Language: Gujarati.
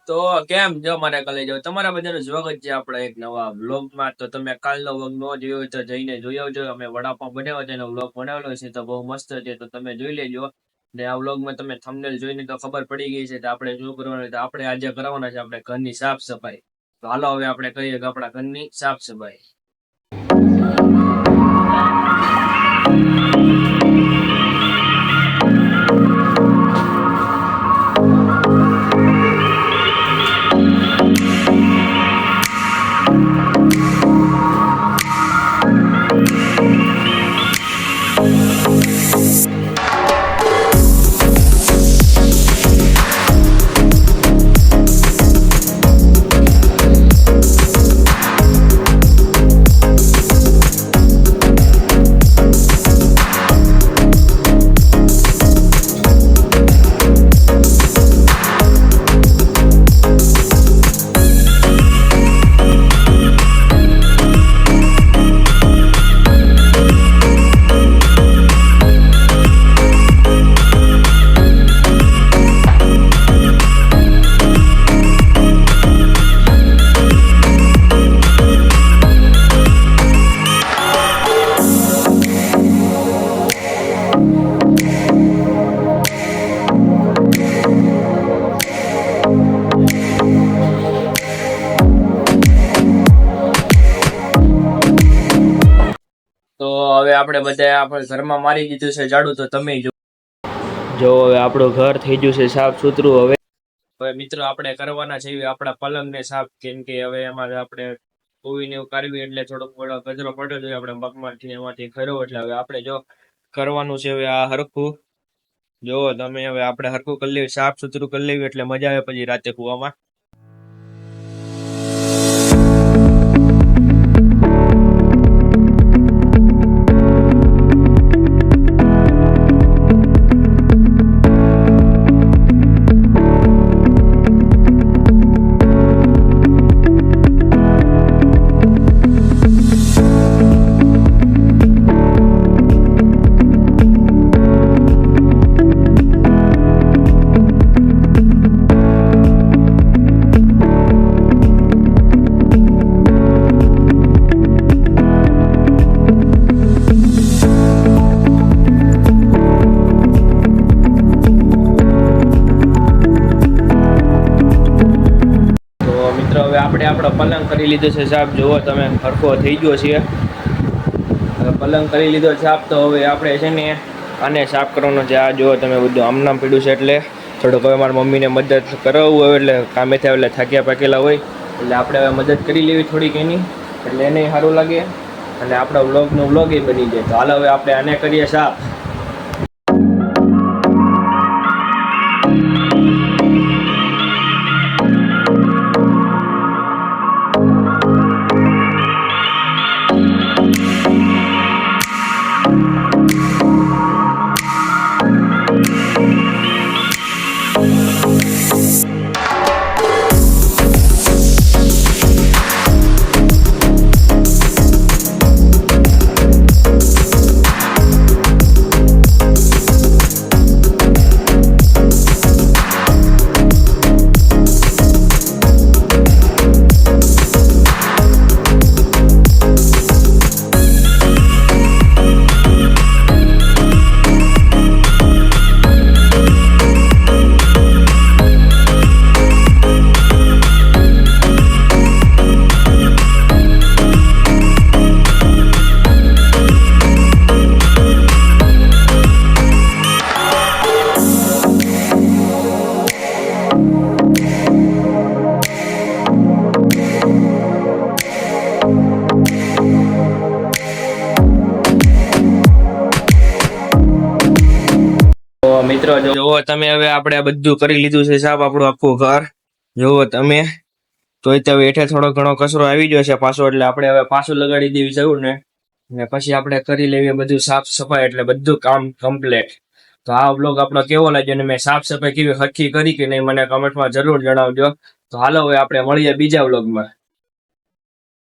તો કેમ જો મારે કલે જાવ તમારા બધાનું સ્વાગત છે આપણા એક નવા વ્લોગમાં. તો તમે કાલનો વ્લોગ ન જોયો હોય તો જઈને જોઈ આવજો. અમે વડાપાવ બનાવ્યો છે એનો વ્લોગ બનાવેલો છે, તો બહુ મસ્ત છે, તો તમે જોઈ લેજો. ને આ વ્લોગમાં તમે થંબનેલ જોઈને તો ખબર પડી ગઈ છે કે આપણે શું કરવાનું. તો આપણે આજે કરવાના છે આપણે ઘરની સાફ સફાઈ. તો હાલો હવે આપણે કહીએ કે આપણા ઘરની સાફ સફાઈ. તો હવે આપણે બધા આપણે ઘરમાં મારી દીધું છે ઝાડુ. તો તમે જો હવે આપણું ઘર થઈ ગયું છે સાફ સુથરું. હવે મિત્રો આપણે કરવાના છે આપણા પલંગને સાફ, કેમ કે હવે એમાં આપણે કોઈને એવું કાઢવી એટલે થોડોક થોડો કચરો પડ્યો જોઈએ આપણે મગમાંથી એમાંથી ખર્યો. એટલે હવે આપણે જો કરવાનું છે હવે આ હરખું. જો તમે હવે આપણે હરખું કરી લેવી, સાફ સુથરું કરી લેવી એટલે મજા આવે પછી રાતે કુવામાં. હવે આપણે આપણો પલંગ કરી લીધો છે સાફ. જુઓ તમે હરખો થઈ ગયો છે. પલંગ કરી લીધો સાફ. તો હવે આપણે છે ને આને સાફ કરવાનો છે. આ જુઓ તમે બધું આમનામ પીડ્યું છે, એટલે થોડુંક હવે મારી મમ્મીને મદદ કરાવવું હોય, એટલે કામેથી એટલે થાક્યા પાકેલા હોય એટલે આપણે હવે મદદ કરી લેવી થોડીક એની, એટલે એને સારું લાગે અને આપણા વ્લોગનું વ્લોગ એ બની જાય. તો હાલ હવે આપણે આને કરીએ સાફ. મિત્રો જોવો તમે હવે આપણે બધું કરી લીધું છે સાફ આપણું આખું ઘર. જોવો તમે તોય તે હેઠે થોડો ઘણો કચરો આવી ગયો છે પાછો, એટલે આપણે હવે પાછું લગાડી દેવી જરૂર ને પછી આપણે કરી લેવી બધું સાફ સફાઈ, એટલે બધું કામ કમ્પ્લીટ. તો આ વ્લોગ આપણો કેવો લાગ્યો અને મેં સાફ સફાઈ કેવી હરખી કરી કે નહીં મને કમેન્ટમાં જરૂર જણાવજો. તો હાલો હવે આપણે મળીએ બીજા વ્લોગમાં.